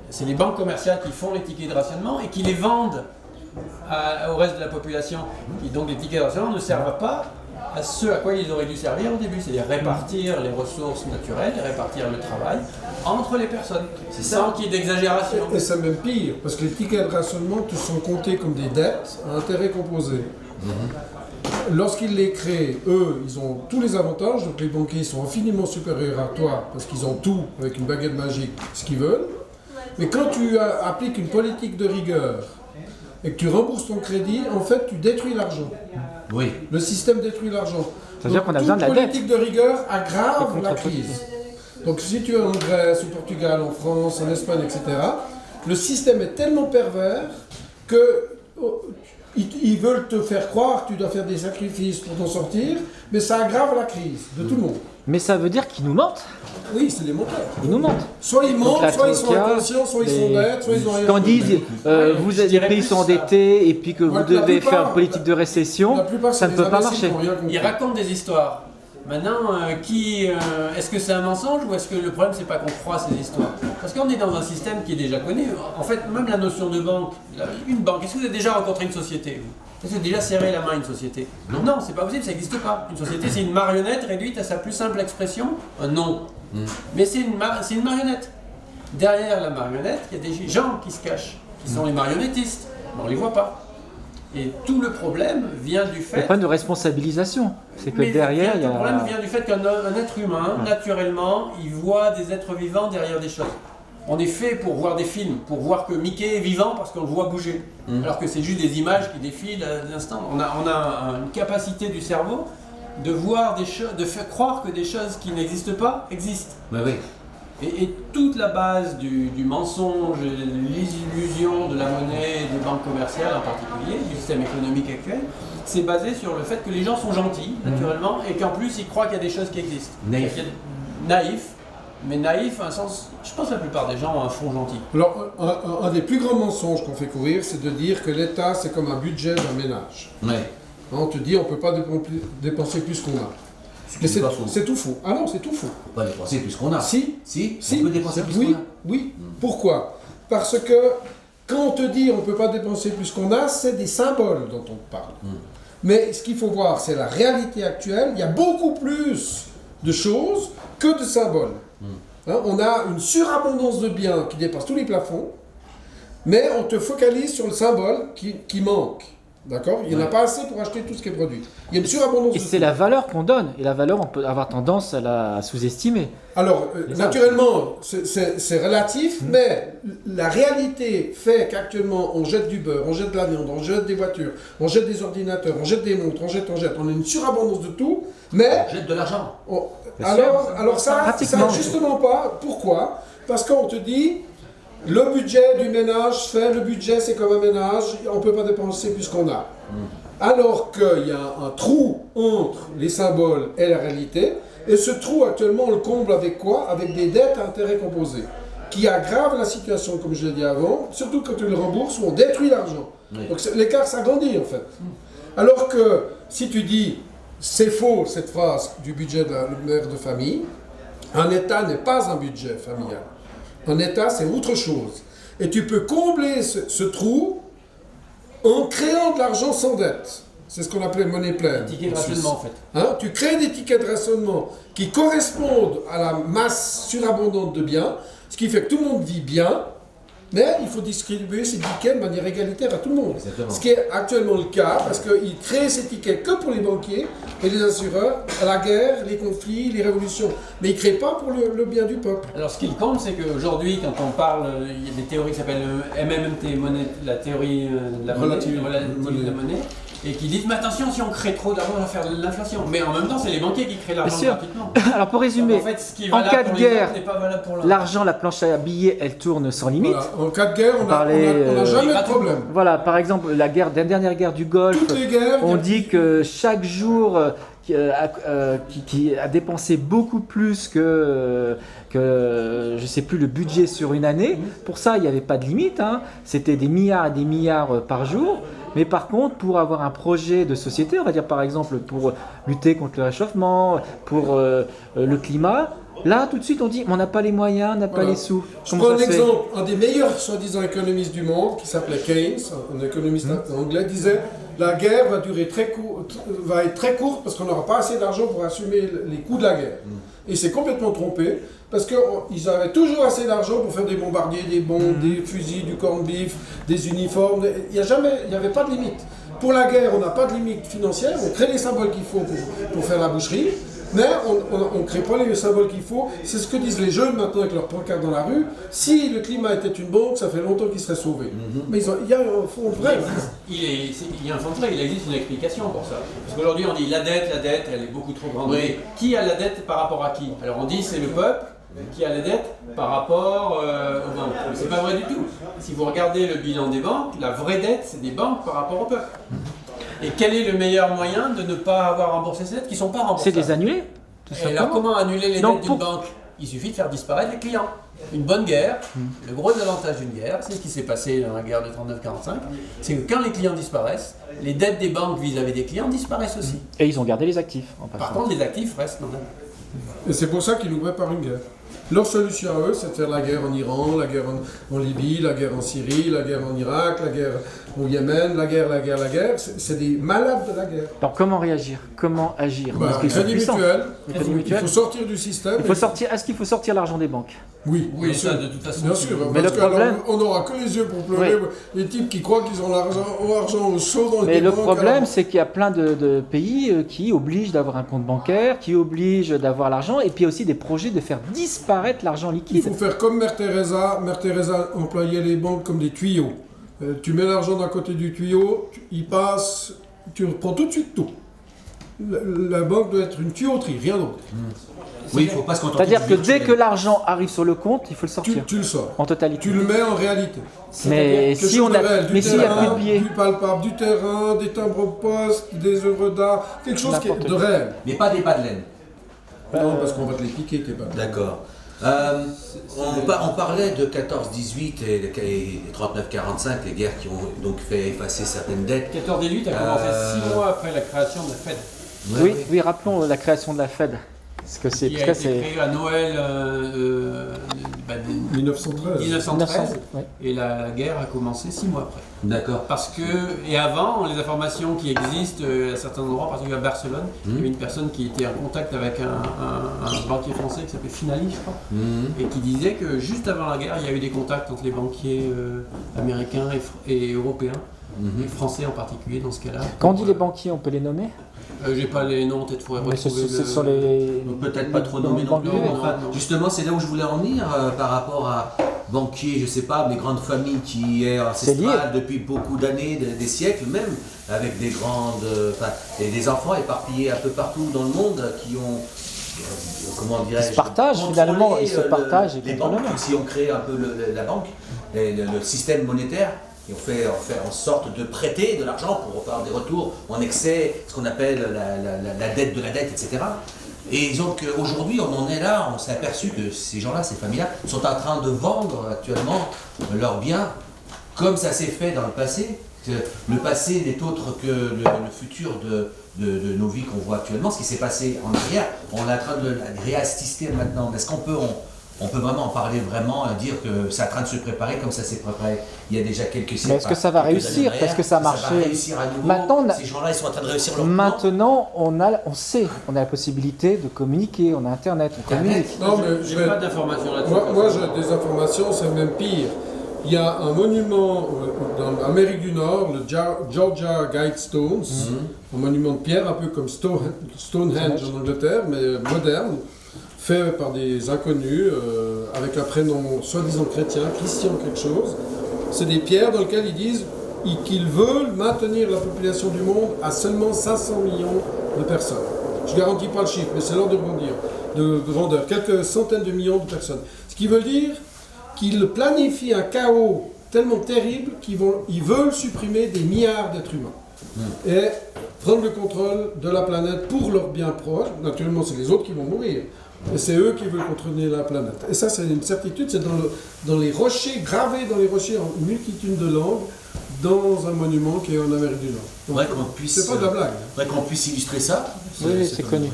C'est les banques commerciales qui font les tickets de rationnement et qui les vendent au reste de la population. Et donc les tickets de rationnement ne servent pas à ce à quoi ils auraient dû servir au début, c'est-à-dire répartir les ressources naturelles, répartir le travail entre les personnes. C'est sans qu'il y ait d'exagération. Et c'est même pire, parce que les tickets de rationnement te sont comptés comme des dettes à intérêt composé. Lorsqu'ils les créent, eux, ils ont tous les avantages, donc les banquiers sont infiniment supérieurs à toi, parce qu'ils ont tout, avec une baguette magique, ce qu'ils veulent. Mais quand tu appliques une politique de rigueur, et que tu rembourses ton crédit, en fait, tu détruis l'argent. Oui. Le système détruit l'argent. C'est-à-dire qu'on a besoin de la dette. La politique de rigueur aggrave la crise. Donc si tu es en Grèce, au Portugal, en France, en Espagne, etc., le système est tellement pervers que ils veulent te faire croire que tu dois faire des sacrifices pour t'en sortir, mais ça aggrave la crise de tout le monde. Mais ça veut dire qu'ils nous mentent. Oui, c'est des menteurs. Ils nous mentent. Soit ils mentent, soit ils sont Troïka, inconscients, soit ils sont bêtes, soit ils ont rien. Quand ils disent les pays sont endettés et puis que vous devez faire une politique de récession, ça ne peut pas marcher. Ils racontent des histoires. Maintenant, est-ce que c'est un mensonge ou est-ce que le problème c'est pas qu'on croit ces histoires? Parce qu'on est dans un système qui est déjà connu. En fait, même la notion de banque, une banque, est-ce que vous avez déjà rencontré une société? Est-ce que vous avez déjà serré la main à une société? Non, c'est pas possible, ça n'existe pas. Une société, c'est une marionnette réduite à sa plus simple expression, un nom. Mais c'est une marionnette. Derrière la marionnette, il y a des gens qui se cachent, qui sont les marionnettistes. Mais on ne les voit pas. Et tout le problème vient du fait... Il n'y a pas de responsabilisation. C'est que derrière, il y a... Le problème vient du fait qu'un être humain, naturellement, il voit des êtres vivants derrière des choses. On est fait pour voir des films, pour voir que Mickey est vivant parce qu'on le voit bouger. Alors que c'est juste des images qui défilent à l'instant. On a une capacité du cerveau de voir des choses, de faire croire que des choses qui n'existent pas existent. Mais oui. Et toute la base du mensonge, de l'illusion de la monnaie, des banques commerciales en particulier, du système économique actuel, c'est basé sur le fait que les gens sont gentils, naturellement, et qu'en plus ils croient qu'il y a des choses qui existent. Naïf. Naïf, mais naïf à un sens, je pense que la plupart des gens ont un fond gentil. Alors, un des plus grands mensonges qu'on fait courir, c'est de dire que l'État, c'est comme un budget d'un ménage. Ouais. On te dit, on ne peut pas dépenser plus qu'on a. Mais c'est tout faux. Ah non, c'est tout faux. On peut pas dépenser plus qu'on a. Si. On peut dépenser plus qu'on a. Oui. Pourquoi? Parce que quand on te dit on ne peut pas dépenser plus qu'on a, c'est des symboles dont on parle. Mais ce qu'il faut voir, c'est la réalité actuelle. Il y a beaucoup plus de choses que de symboles. On a une surabondance de biens qui dépasse tous les plafonds, mais on te focalise sur le symbole qui manque. D'accord? Il n'y en a pas assez pour acheter tout ce qui est produit. Il y a une surabondance. Et c'est la valeur qu'on donne. Et la valeur, on peut avoir tendance à la sous-estimer. Alors, naturellement, c'est relatif, mais la réalité fait qu'actuellement, on jette du beurre, on jette de la viande, on jette des voitures, on jette des ordinateurs, on jette des montres, on jette. On a une surabondance de tout, mais... On jette de l'argent. Alors ça, justement pas. Pourquoi? Parce qu'on te dit... Le budget du ménage le budget c'est comme un ménage, on ne peut pas dépenser plus qu'on a. Alors qu'il y a un trou entre les symboles et la réalité, et ce trou actuellement on le comble avec quoi? Avec des dettes à intérêt composé, qui aggravent la situation comme je l'ai dit avant, surtout quand tu le rembourses où on détruit l'argent. Donc l'écart s'agrandit en fait. Alors que si tu dis, c'est faux cette phrase du budget de la mère de famille, un État n'est pas un budget familial. Un État, c'est autre chose. Et tu peux combler ce trou en créant de l'argent sans dette. C'est ce qu'on appelait monnaie pleine. Des tickets de rationnement, en fait. Tu crées des tickets de rationnement qui correspondent à la masse surabondante de biens, ce qui fait que tout le monde vit bien, mais il faut distribuer ces tickets de manière égalitaire à tout le monde. Exactement. Ce qui est actuellement le cas, parce qu'ils créent ces tickets que pour les banquiers et les assureurs, à la guerre, les conflits, les révolutions. Mais ils ne créent pas pour le bien du peuple. Alors ce qui compte, c'est qu'aujourd'hui, quand on parle, il y a des théories qui s'appellent MMT, la théorie de la monnaie, de la monnaie. et qui disent mais attention, si on crée trop d'argent, on va faire de l'inflation. Mais en même temps, c'est les banquiers qui créent l'argent Bien sûr. gratuitement. Alors pour résumer, Donc, en fait, ce qui est en valable cas de pour les guerre, autres n'est pas valable pour l'un. l'argent, la planche à billets, elle tourne sans limite. Voilà. En cas de guerre, on n'a jamais de problème. Voilà, par exemple, la dernière guerre du Golfe, Toutes les guerres, on dit que chaque jour qui a dépensé beaucoup plus que je sais plus le budget sur une année. Pour ça, il n'y avait pas de limite, hein. C'était des milliards et des milliards par jour. Mais par contre, pour avoir un projet de société, on va dire par exemple pour lutter contre le réchauffement, pour le climat, là tout de suite on dit on n'a pas les moyens, on n'a pas les sous. Je prends un exemple, un des meilleurs soi-disant économistes du monde, qui s'appelait Keynes, un économiste anglais, disait la guerre va être très courte parce qu'on n'aura pas assez d'argent pour assumer les coûts de la guerre. Et c'est complètement trompé, parce qu'ils avaient toujours assez d'argent pour faire des bombardiers, des bombes, des fusils, du corned beef, des uniformes. Il n'y avait pas de limite. Pour la guerre, on n'a pas de limite financière, on crée les symboles qu'il faut pour faire la boucherie, mais on ne crée pas les symboles qu'il faut. C'est ce que disent les jeunes maintenant avec leurs pancartes dans la rue. Si le climat était une banque, ça fait longtemps qu'il serait sauvé. Mais il y a un fond vrai. Il y a un fond vrai, il existe une explication pour ça. Parce qu'aujourd'hui on dit la dette, elle est beaucoup trop grande. Mais qui a la dette par rapport à qui? Alors on dit c'est le peuple qui a la dette par rapport aux banques. Mais c'est pas vrai du tout. Si vous regardez le bilan des banques, la vraie dette c'est des banques par rapport au peuple. Et quel est le meilleur moyen de ne pas avoir remboursé ces dettes qui ne sont pas remboursées? C'est de les annuler. Et alors comment annuler les dettes d'une banque? Il suffit de faire disparaître les clients. Une bonne guerre, le gros avantage d'une guerre, c'est ce qui s'est passé dans la guerre de 39-45, c'est que quand les clients disparaissent, les dettes des banques vis-à-vis des clients disparaissent aussi. Et ils ont gardé les actifs en passant. Par contre, les actifs restent dans la... Et c'est pour ça qu'ils nous préparent une guerre. Leur solution à eux, c'est de faire la guerre en Iran, la guerre en Libye, la guerre en Syrie, la guerre en Irak, la guerre au Yémen, la guerre. C'est des malades de la guerre. Alors comment réagir? Comment agir? Parce qu'ils sont Crédit puissants. mutuel, Le crédit il mutuel. faut sortir du système. Est-ce qu'il faut sortir l'argent des banques? Oui, Oui, bien ça sûr. de toute façon. Bien sûr, Mais parce le problème- on n'aura que les yeux pour pleurer. Les types qui croient qu'ils ont l'argent au chaud dans Mais les le banques, problème, alors- c'est qu'il y a plein de pays qui obligent d'avoir un compte bancaire, qui obligent d'avoir l'argent, et puis il y a aussi des projets de faire disparaître l'argent Il liquide. faut faire comme Mère Teresa. Mère Teresa employait les banques comme des tuyaux. Tu mets l'argent d'un côté du tuyau, il passe, tu reprends tout de suite tout. La banque doit être une tuyauterie, rien d'autre. Oui, il ne faut pas se contenter C'est-à-dire du que dès virtuel. que l'argent arrive sur le compte, il faut le sortir Tu le sors. en totalité. Tu le mets en réalité. Mais Quelque si chose on de a, réel, du mais s'il n'y a plus de terrain, billets, du palpable, du terrain, des timbres-poste, des œuvres d'art, quelque chose qui est N'importe de quoi. réel. Mais pas des bas de laine. Non, parce qu'on va te les piquer, tes balles. D'accord. On parlait de 14-18 et 39-45, les guerres qui ont donc fait effacer certaines dettes. 14-18 a commencé 6 mois après la création de la Fed. oui, rappelons la création de la Fed. Parce que c'est, Qui parce a que été c'est créé à Noël 1913. 1913 ouais. et la guerre a commencé 6 mois après. D'accord. Parce que, et avant, les informations qui existent à certains endroits, en particulier à Barcelone, il y avait une personne qui était en contact avec un banquier français qui s'appelait Finali, je crois, et qui disait que juste avant la guerre, il y a eu des contacts entre les banquiers américains et européens, et français en particulier dans ce cas-là. Quand on dit les banquiers, on peut les nommer? J'ai pas les noms, peut-être faudrait Mais ce retrouver sont les... Peut-être pas trop nommé non plus. banquiers. Enfin, non. justement, c'est là où je voulais en venir par rapport à banquiers, je sais pas, mais grandes familles qui est ancestrale depuis beaucoup d'années, des siècles même, avec des grandes, et des enfants éparpillés un peu partout dans le monde qui ont, comment dirais-je, Ils se partagent, contrôlé, finalement, ils se partagent et les contrôlent banques, le monde. si on crée un peu la banque, le système monétaire. Et on fait en sorte de prêter de l'argent pour avoir des retours en excès, ce qu'on appelle la dette de la dette, etc. Et donc aujourd'hui, on en est là, on s'est aperçu que ces gens-là, ces familles-là, sont en train de vendre actuellement leurs biens, comme ça s'est fait dans le passé. Le passé n'est autre que le futur de nos vies qu'on voit actuellement. Ce qui s'est passé en arrière, on est en train de le réassister maintenant. Est-ce qu'on peut... On peut vraiment en parler, vraiment, dire que c'est en train de se préparer comme ça s'est préparé il y a déjà quelques siècles. Mais est-ce que ça va quelques réussir? années Parce que ça a derrière, marché. va réussir à nouveau. Maintenant, Ces gens-là, ils sont en train de réussir leur plan. Maintenant, on sait, on a la possibilité de communiquer, on a Internet, on communique. Non, mais je J'ai vais- pas d'informations là-dessus. Moi, j'ai des informations, c'est même pire. Il y a un monument dans l'Amérique du Nord, le Georgia Guidestones, un monument de pierre, un peu comme Stonehenge en Angleterre, mais moderne, fait par des inconnus, avec un prénom soi-disant chrétien, Christian quelque chose. C'est des pierres dans lesquelles ils disent qu'ils veulent maintenir la population du monde à seulement 500 millions de personnes. Je ne garantis pas le chiffre, mais c'est l'ordre de grandeur, quelques centaines de millions de personnes. Ce qui veut dire qu'ils planifient un chaos tellement terrible qu'ils veulent supprimer des milliards d'êtres humains et prendre le contrôle de la planète pour leurs biens proches. Naturellement, c'est les autres qui vont mourir. Et c'est eux qui veulent contrôler la planète. Et ça, c'est une certitude, c'est dans les rochers, gravé dans les rochers en une multitude de langues, dans un monument qui est en Amérique du Nord. Donc, c'est pas de la blague. Faudrait qu'on puisse illustrer ça. Oui, c'est connu.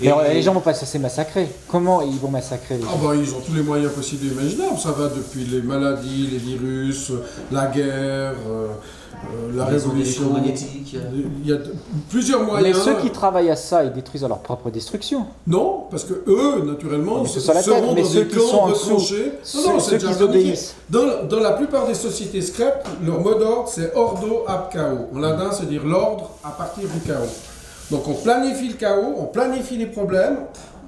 Et les gens vont pas se laisser massacrer. Comment ils vont massacrer les gens? Ils ont tous les moyens possibles et imaginables. Ça va depuis les maladies, les virus, la guerre, la révolution. Magnétique. Il y a plusieurs moyens. Mais ceux qui travaillent à ça, ils détruisent à leur propre destruction. Non, parce que eux, naturellement, c'est ça la tête, mais ceux qui sont en dessous, ceux qui obéissent. Dans la plupart des sociétés secrètes, leur mot d'ordre, c'est ordo ab chaos. En latin, c'est-à-dire l'ordre à partir du chaos. Donc on planifie le chaos, on planifie les problèmes,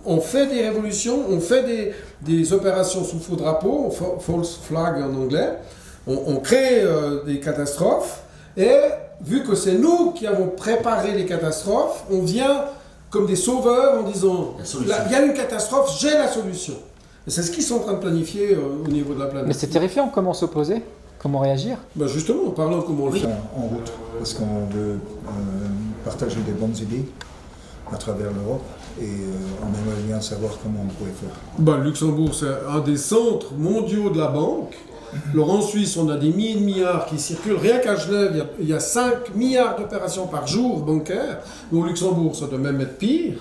on fait des révolutions, on fait des opérations sous faux drapeau, false flag en anglais, on crée des catastrophes, et vu que c'est nous qui avons préparé les catastrophes, on vient comme des sauveurs en disant il y a une catastrophe, j'ai la solution. Et c'est ce qu'ils sont en train de planifier au niveau de la planète. Mais c'est terrifiant, comment s'opposer? Comment réagir? Justement, en parlant comment on le fait. En route, parce qu'on veut partager des bonnes idées à travers l'Europe et on aimerait bien savoir comment on pourrait faire. Luxembourg, c'est un des centres mondiaux de la banque. Alors en Suisse, on a des milliers de milliards qui circulent. Rien qu'à Genève, il y a 5 milliards d'opérations par jour bancaires. Au Luxembourg, ça doit même être pire.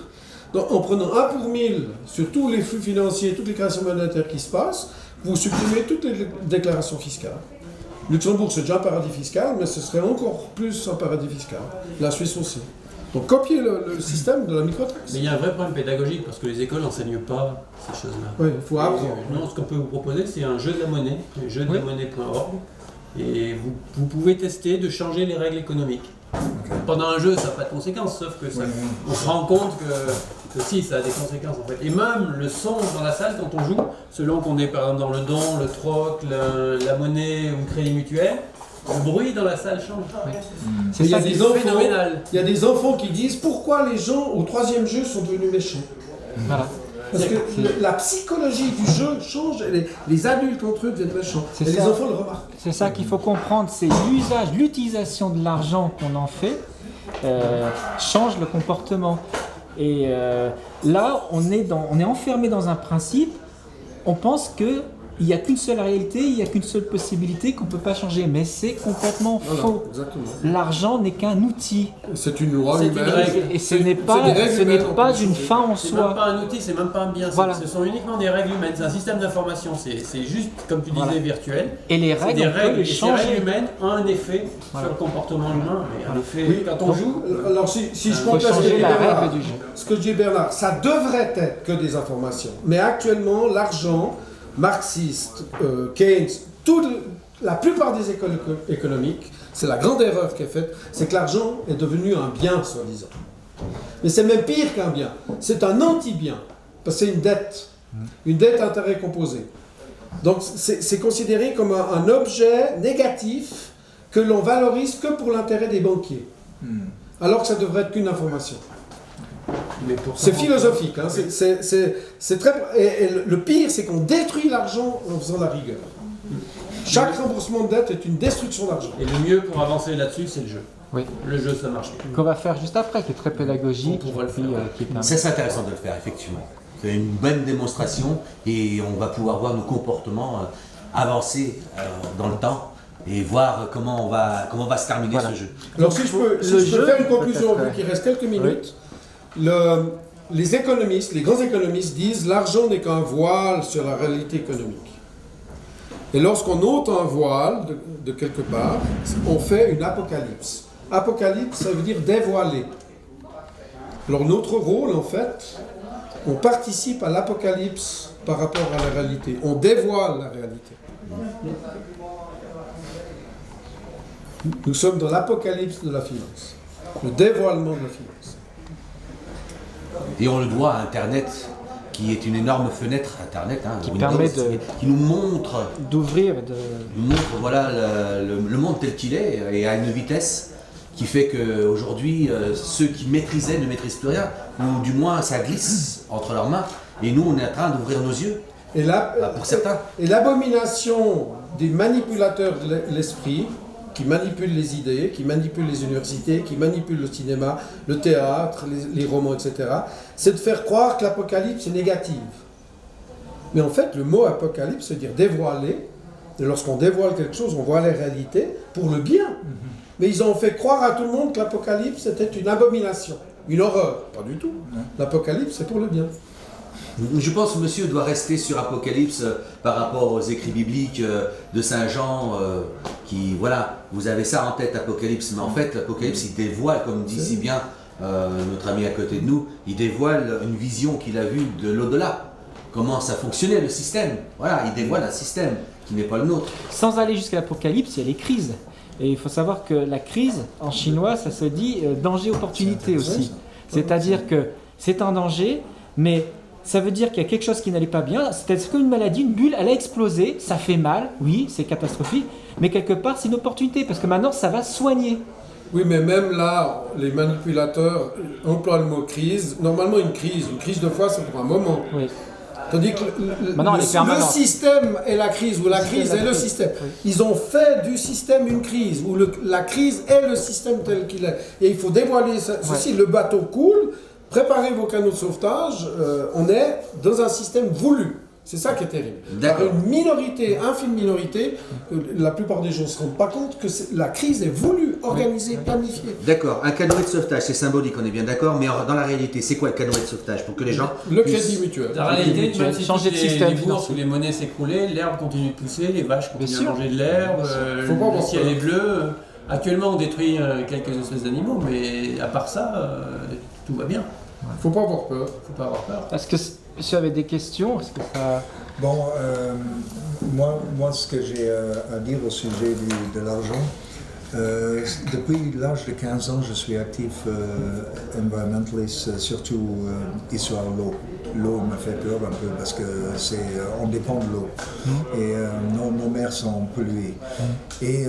Donc, en prenant 1 pour 1000 sur tous les flux financiers, toutes les créations monétaires qui se passent, vous supprimez toutes les déclarations fiscales. Luxembourg, c'est déjà un paradis fiscal, mais ce serait encore plus un paradis fiscal. La Suisse aussi. Donc, copier le système de la microtaxe. Mais il y a un vrai problème pédagogique, parce que les écoles n'enseignent pas ces choses-là. Oui, il faut apprendre. Non, ce qu'on peut vous proposer, c'est un jeu de la monnaie, jeu-de-la-monnaie.org, et vous pouvez tester de changer les règles économiques. Okay. Pendant un jeu, ça n'a pas de conséquences, sauf que on se rend compte que si, ça a des conséquences en fait. Et même le son dans la salle, quand on joue, selon qu'on est par exemple dans le don, le troc, la monnaie ou le crédit mutuel, le bruit dans la salle change. C'est phénoménal. Il y a des enfants qui disent pourquoi les gens au 3e jeu sont devenus méchants. Voilà. Parce que la psychologie du jeu change, et les adultes entre eux deviennent méchants. Et les enfants le remarquent. C'est ça qu'il faut comprendre, c'est l'utilisation de l'argent qu'on en fait change le comportement. Et là, on est enfermé dans un principe, on pense que il n'y a qu'une seule réalité, il n'y a qu'une seule possibilité qu'on ne peut pas changer. Mais c'est complètement faux. L'argent n'est qu'un outil. C'est une loi humaine. Et ce n'est pas une fin en soi. C'est même pas un outil, c'est même pas un bien. Voilà. Ce sont uniquement des règles humaines. C'est un système d'information. C'est juste, comme tu disais, virtuel. Et les règles, on peut les changer. Ces règles humaines ont un effet sur le comportement humain. Mais un effet, quand on joue... Alors si je complète ce que dit Bernard, ça devrait être que des informations. Mais actuellement, l'argent... marxistes, Keynes, la plupart des écoles économiques, c'est la grande erreur qui est faite, c'est que l'argent est devenu un bien, soi-disant. Mais c'est même pire qu'un bien, c'est un anti-bien, parce que c'est une dette intérêt composé. Donc c'est considéré comme un objet négatif que l'on valorise que pour l'intérêt des banquiers, alors que ça devrait être qu'une information. C'est philosophique, hein. C'est très... Et le pire, c'est qu'on détruit l'argent en faisant la rigueur. Chaque remboursement de dette est une destruction d'argent. Et le mieux pour avancer là-dessus, c'est le jeu. Oui. Le jeu, ça marche. Qu'on va faire juste après, qui est très pédagogique. C'est intéressant de le faire, effectivement. C'est une bonne démonstration et on va pouvoir voir nos comportements avancer dans le temps. Et voir comment on va se terminer ce jeu. Alors si je peux faire une conclusion, vu qu'il reste quelques minutes. Les économistes, les grands économistes disent l'argent n'est qu'un voile sur la réalité économique. Et lorsqu'on ôte un voile de quelque part, on fait une apocalypse. Apocalypse, ça veut dire dévoiler. Alors notre rôle, en fait, on participe à l'apocalypse par rapport à la réalité. On dévoile la réalité. Nous sommes dans l'apocalypse de la finance, le dévoilement de la finance. Et on le doit à Internet qui est une énorme fenêtre Internet, hein, Qui Windows, permet qui nous montre, d'ouvrir, voilà, le monde tel qu'il est et à une vitesse qui fait qu'aujourd'hui, ceux qui maîtrisaient ne maîtrisent plus rien, ou du moins ça glisse entre leurs mains, et nous on est en train d'ouvrir nos yeux, Et là, pour certains. Et l'abomination des manipulateurs de l'esprit, qui manipulent les idées, qui manipulent les universités, qui manipulent le cinéma, le théâtre, les romans, etc., c'est de faire croire que l'apocalypse est négative. Mais en fait, le mot apocalypse veut dire dévoiler. Et lorsqu'on dévoile quelque chose, on voit la réalité pour le bien. Mais ils ont fait croire à tout le monde que l'apocalypse était une abomination, une horreur. Pas du tout. L'apocalypse, c'est pour le bien. Je pense que monsieur doit rester sur Apocalypse par rapport aux écrits bibliques de Saint Jean, qui, voilà, vous avez ça en tête, Apocalypse, mais en fait, l'Apocalypse, il dévoile, comme dit si bien notre ami à côté de nous, il dévoile une vision qu'il a vue de l'au-delà, comment ça fonctionnait, le système, voilà, il dévoile un système qui n'est pas le nôtre. sans aller jusqu'à l'apocalypse, il y a les crises. Et il faut savoir que la crise, en chinois, ça se dit danger-opportunité aussi. C'est-à-dire que c'est un danger, mais ça veut dire qu'il y a quelque chose qui n'allait pas bien. C'est comme une maladie, une bulle, elle a explosé, ça fait mal, oui, c'est catastrophique, mais quelque part, c'est une opportunité, parce que maintenant, ça va soigner. Oui, mais même là, les manipulateurs emploient le mot crise. Normalement, une crise de foi, c'est pour un moment. Oui. Tandis que Maintenant, elle est le permanente. système est la crise, ou la crise est le système. Oui. Ils ont fait du système une crise, où la crise est le système tel qu'il est. Et il faut dévoiler ceci. Le bateau coule, préparez vos canaux de sauvetage, on est dans un système voulu. C'est ça qui est terrible. Par une minorité, infime minorité, la plupart des gens ne se rendent pas compte que la crise est voulue, organisée, planifiée. D'accord, un canoë de sauvetage, c'est symbolique, on est bien d'accord, mais dans la réalité, c'est quoi le canoë de sauvetage pour que les gens Le puissent- crédit mutuel. La réalité, Tu vas même si changer de toutes système les bourses financier. ou les monnaies s'écroulaient, l'herbe continue de pousser, les vaches Bien continuent sûr. à manger de l'herbe, Faut pas le avoir ciel peur. est bleu. Actuellement, on détruit quelques espèces d'animaux, mais à part ça, tout va bien. Faut pas avoir peur. Faut pas avoir peur. Est-ce que monsieur avait des questions? Est-ce que ça... Bon, moi, ce que j'ai à dire au sujet de l'argent, depuis l'âge de 15 ans, je suis actif environmentaliste, surtout histoire de l'eau. L'eau me fait peur un peu parce que on dépend de l'eau et nos mers sont polluées. Et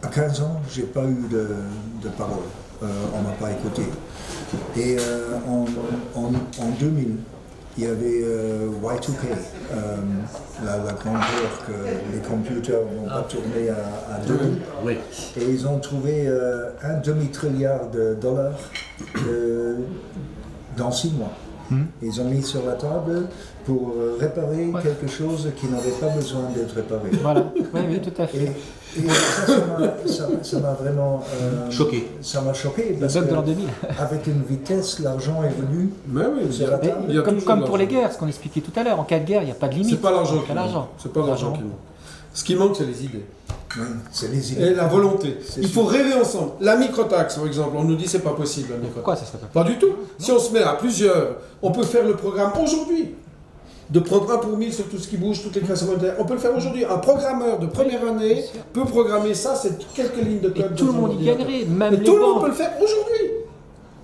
à 15 ans, j'ai pas eu de parole, on m'a pas écouté. Et en 2000, il y avait Y2K, la grande peur que les computers vont pas tourner à 2000. Oui. Et ils ont trouvé un demi-trilliard de dollars dans 6 mois. Ils ont mis sur la table pour réparer quelque chose qui n'avait pas besoin d'être réparé. Voilà, oui, tout à fait. Et ça m'a vraiment Choqué. Ça m'a choqué parce bug de l'an 2000. qu'avec une vitesse, l'argent est venu Mais oui, sur la table. il y a Comme, toujours comme de pour les l'argent. guerres, ce qu'on expliquait tout à l'heure, en cas de guerre, il n'y a pas de limite. C'est pas l'argent Il y a qui pas manque. l'argent. C'est pas l'argent qui manque. Ce qui manque, c'est les idées. Oui, c'est les idées. Et la volonté. C'est Il sûr. faut rêver ensemble. La microtaxe, par exemple, on nous dit c'est pas possible la microtaxe. Pourquoi ça serait Pas pas du tout. Si on se met à plusieurs, on peut faire le programme aujourd'hui. De prendre 1 pour 1000 sur tout ce qui bouge, toutes les créations monétaires. On peut le faire aujourd'hui. Un programmeur de première année peut programmer ça, c'est quelques lignes de Et code. tout le dans un monde y ordinateur. gagnerait, même Et les tout le monde banques. peut le faire aujourd'hui.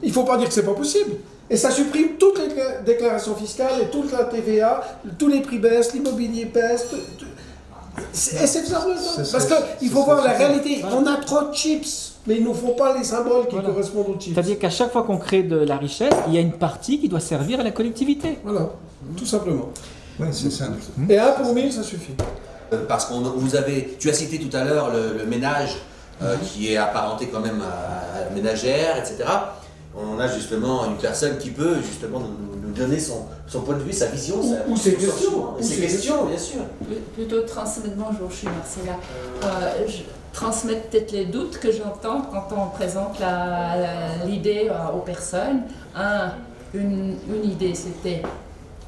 Il ne faut pas dire que c'est pas possible. Et ça supprime toutes les déclarations fiscales et toute la TVA, tous les prix baissent, l'immobilier baisse. Et c'est faisable. C'est Parce ça, qu'il c'est faut ça, voir c'est la ça. réalité. On a trop de chips, mais ils ne nous font pas les symboles qui Voilà. correspondent aux chips. C'est-à-dire qu'à chaque fois qu'on crée de la richesse, il y a une partie qui doit servir à la collectivité. Voilà, tout simplement. Oui, c'est simple. Et 1 pour 1000, ça suffit. Parce tu as cité tout à l'heure le ménage qui est apparenté quand même à la ménagère, etc. On a justement une personne qui peut justement nous donner son point de vue, sa vision, Ou ses son questions. sentiment. Et Ou ses ses questions, bien sûr. Plutôt transmettre, bonjour, je suis Marcella. Transmettre peut-être les doutes que j'entends quand on présente l'idée aux personnes. Une idée, c'était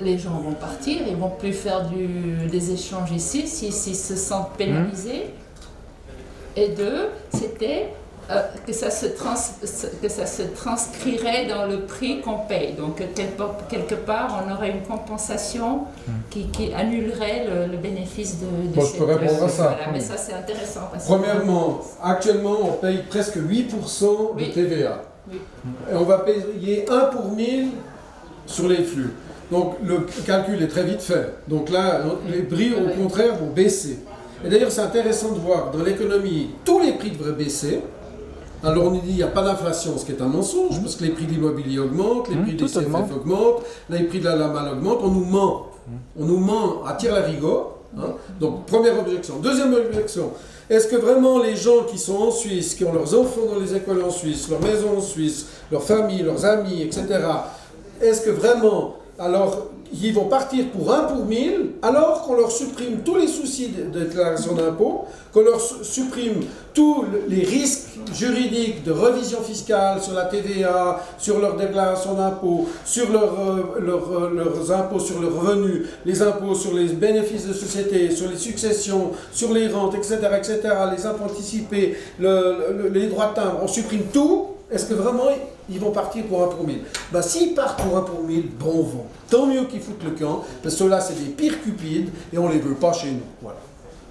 les gens vont partir, ils vont plus faire des échanges ici s'ils se sentent pénalisés. Et 2, c'était que ça se transcrirait dans le prix qu'on paye. Donc quelque part, on aurait une compensation qui annulerait le bénéfice de Bon, je peux répondre à ça. Voilà, mais ça, c'est intéressant. Parce que- Premièrement, actuellement, on paye presque 8% de Oui. TVA. Oui. Et on va payer 1 pour 1000 sur les flux. Donc le calcul est très vite fait. Donc là, les prix au contraire vont baisser. Et d'ailleurs c'est intéressant de voir dans l'économie, tous les prix devraient baisser. Alors on nous dit qu'il n'y a pas d'inflation, ce qui est un mensonge, parce que les prix de l'immobilier augmentent, les prix des CFF augmentent, les prix de la lamal augmentent, on nous ment. On nous ment à tire-larigot. Hein. Donc première objection. Deuxième objection, est-ce que vraiment les gens qui sont en Suisse, qui ont leurs enfants dans les écoles en Suisse, leur maison en Suisse, leur famille, leurs amis, etc., est-ce que vraiment, alors, ils vont partir pour 1 pour 1000, alors qu'on leur supprime tous les soucis de déclaration d'impôt, qu'on leur supprime tous les risques juridiques de revision fiscale sur la TVA, sur leur déclaration d'impôt, sur leurs impôts sur le revenu, les impôts sur les bénéfices de société, sur les successions, sur les rentes, etc., les impôts anticipés, les droits de timbre, on supprime tout. Est-ce que vraiment ils vont partir pour 1 pour 1000 ? Ben, s'ils partent pour 1 pour 1000, bon vent. Tant mieux qu'ils foutent le camp, parce que ceux-là, c'est des pires cupides et on ne les veut pas chez nous. Voilà.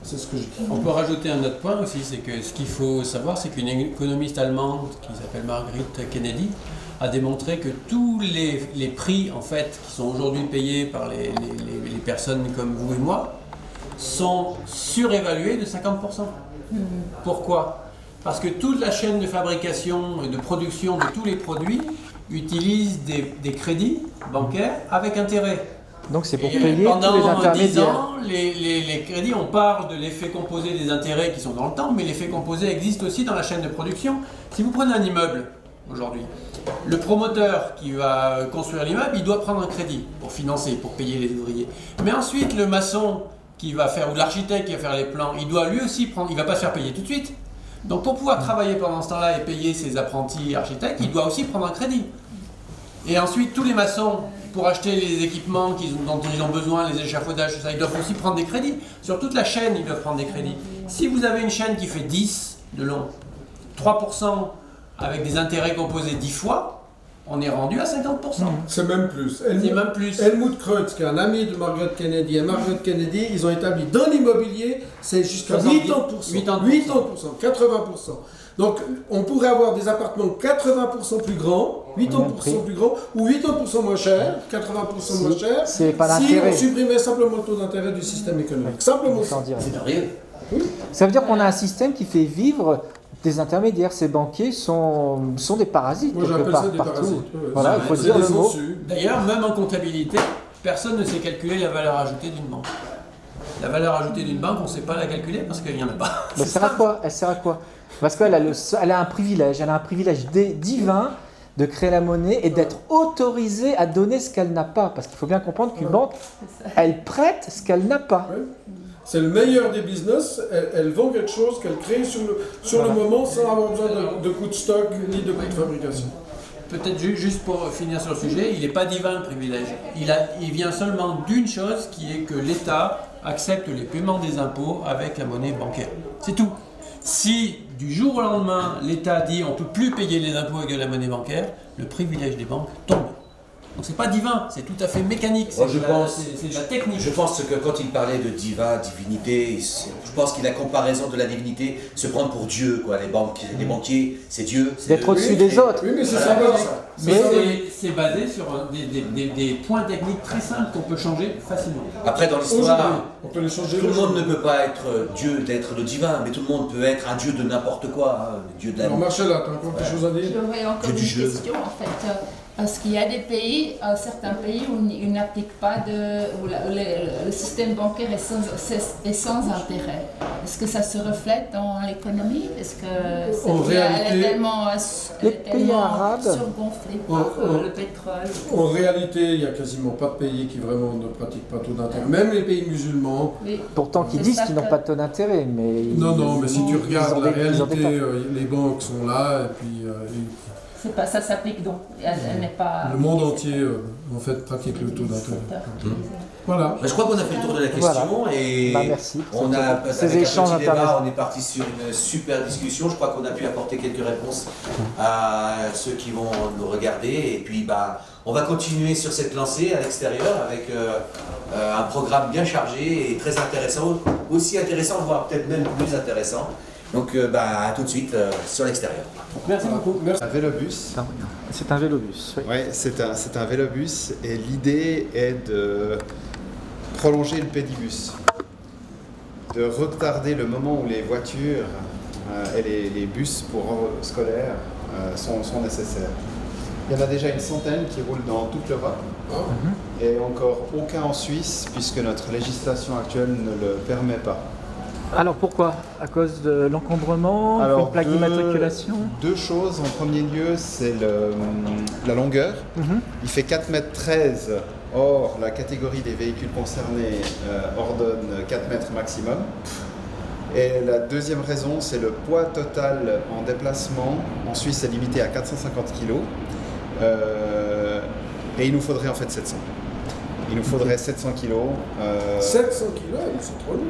C'est ce que je dis. On peut rajouter un autre point aussi, c'est que ce qu'il faut savoir, c'est qu'une économiste allemande qui s'appelle Margaret Kennedy a démontré que tous les prix en fait, qui sont aujourd'hui payés par les personnes comme vous et moi sont surévalués de 50%. Pourquoi ? Parce que toute la chaîne de fabrication et de production de tous les produits utilise des crédits bancaires avec intérêt. Donc c'est pour et payer tous les intermédiaires. Pendant 10 ans, les crédits, on parle de l'effet composé des intérêts qui sont dans le temps, mais l'effet composé existe aussi dans la chaîne de production. Si vous prenez un immeuble aujourd'hui, le promoteur qui va construire l'immeuble, il doit prendre un crédit pour financer, pour payer les ouvriers. Mais ensuite, le maçon qui va faire, ou l'architecte qui va faire les plans, il doit lui aussi prendre, il ne va pas se faire payer tout de suite. Donc pour pouvoir travailler pendant ce temps-là et payer ses apprentis architectes, il doit aussi prendre un crédit. Et ensuite, tous les maçons, pour acheter les équipements dont ils ont besoin, les échafaudages, tout ça, ils doivent aussi prendre des crédits. Sur toute la chaîne, ils doivent prendre des crédits. Si vous avez une chaîne qui fait 10 de long, 3% avec des intérêts composés 10 fois, on est rendu à 50%. C'est même plus. C'est même plus. Helmut Kreutz, qui est un ami de Margaret Kennedy, et Margaret Kennedy, ils ont établi dans l'immobilier, c'est jusqu'à 80%. 80%. Donc, on pourrait avoir des appartements 80% plus grands, 80% plus grands, ou 80% moins chers, 80% moins chers, c'est pas si l'intérêt. on supprimait simplement le taux d'intérêt du système économique. Simplement ça. C'est merveilleux. Ça veut dire qu'on a un système qui fait vivre des intermédiaires. Ces banquiers sont des parasites. Moi, quelque j'appelle part, ça des partout. parasites. Voilà, il faut dire le mot. D'ailleurs, même en comptabilité, personne ne sait calculer la valeur ajoutée d'une banque. La valeur ajoutée d'une banque, on ne sait pas la calculer parce qu'il n'y en a pas. Elle sert à quoi ? Elle sert à quoi ? Parce qu'elle a un privilège. Elle a un privilège divin de créer la monnaie et d'être autorisée à donner ce qu'elle n'a pas. Parce qu'il faut bien comprendre qu'une banque, elle prête ce qu'elle n'a pas. Ouais. C'est le meilleur des business, elle vend quelque chose qu'elle crée sur le moment sans avoir besoin de coûts de stock ni de coûts de fabrication. Peut-être juste pour finir sur le sujet, il n'est pas divin le privilège. Il vient seulement d'une chose qui est que l'État accepte les paiements des impôts avec la monnaie bancaire. C'est tout. Si du jour au lendemain l'État dit on ne peut plus payer les impôts avec la monnaie bancaire, le privilège des banques tombe. Donc c'est pas divin, c'est tout à fait mécanique, c'est de la technique. Je pense que quand il parlait de divinité, je pense qu'il a comparaison de la divinité, se prendre pour Dieu, quoi. Les banquiers, c'est Dieu. D'être au-dessus des autres. Oui, mais c'est ça. Mais c'est basé sur des points techniques très simples qu'on peut changer facilement. Après, dans l'histoire, on peut les changer. tout le monde ne peut pas être Dieu, d'être le divin, mais tout le monde peut être un Dieu de n'importe quoi, Dieu de la Alors Marcel, tu as encore quelque chose à dire ? J'aurais encore une question en fait. Parce qu'il y a des pays, certains pays où ils n'appliquent pas où le système bancaire est sans intérêt. Est-ce que ça se reflète dans l'économie? Est-ce que elle est tellement surgonflée par le pétrole? En réalité, il n'y a quasiment pas de pays qui vraiment ne pratiquent pas taux d'intérêt. Même les pays musulmans. Oui. Pourtant, qui disent qu'ils n'ont pas de taux d'intérêt. Mais Non, mais si tu regardes la réalité, les banques sont là et puis... C'est pas, ça s'applique donc, elle n'est pas... Le monde entier, en fait, pratique le taux d'intérêt. Voilà. Je crois qu'on a fait le tour de la question et merci. On a, avec ces échanges un petit débat, intéressants. on est parti sur une super discussion. Je crois qu'on a pu apporter quelques réponses à ceux qui vont nous regarder. Et puis, on va continuer sur cette lancée à l'extérieur avec un programme bien chargé et très intéressant, aussi intéressant, voire peut-être même plus intéressant. Donc à tout de suite sur l'extérieur. Merci beaucoup. Un vélobus. C'est un vélobus. Oui. Oui, c'est un vélobus et l'idée est de prolonger le pédibus, de retarder le moment où les voitures et les bus scolaires sont nécessaires. Il y en a déjà une centaine qui roulent dans toute l'Europe et encore aucun en Suisse puisque notre législation actuelle ne le permet pas. Alors pourquoi? À cause de l'encombrement, une plaque d'immatriculation? Deux choses. En premier lieu, c'est la longueur. Il fait 4,13 m. Or, la catégorie des véhicules concernés ordonne 4 m maximum. Et la deuxième raison, c'est le poids total en déplacement. En Suisse, c'est limité à 450 kg. Et il nous faudrait en fait 700. Il nous faudrait 700 kg. 700 kg, c'est trop lourd.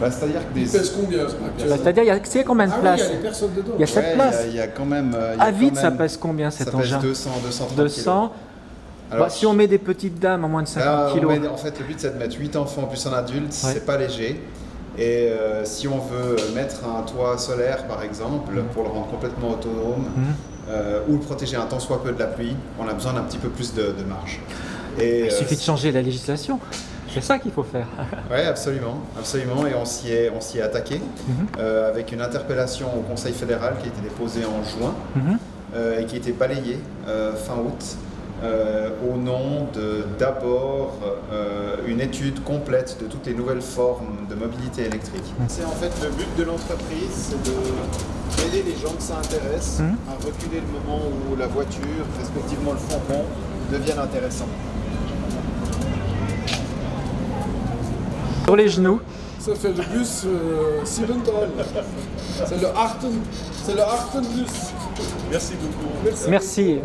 C'est-à-dire que Il pèse combien C'est-à-dire, il y a combien de places? Il y a des personnes dedans. Il y a 7 places. Il y a quand même. À vide, ça pèse combien cet engin? Ça pèse 230 200. Alors, si on met des petites dames à moins de 50 kg. En fait, le but c'est de mettre 8 enfants plus un adulte, c'est pas léger. Et si on veut mettre un toit solaire par exemple, pour le rendre complètement autonome, ou le protéger un tant soit peu de la pluie, on a besoin d'un petit peu plus de marge. Et, il suffit de changer la législation. C'est ça qu'il faut faire. Oui, absolument, absolument. Et on s'y est attaqué avec une interpellation au Conseil fédéral qui a été déposée en juin et qui a été balayée fin août. Au nom d'abord une étude complète de toutes les nouvelles formes de mobilité électrique. C'est en fait le but de l'entreprise, c'est d'aider les gens que ça intéresse à reculer le moment où la voiture, respectivement le fourgon, deviennent intéressants. Sur les genoux. Ça fait le bus Sibental. C'est le Arten bus. Merci beaucoup. Merci.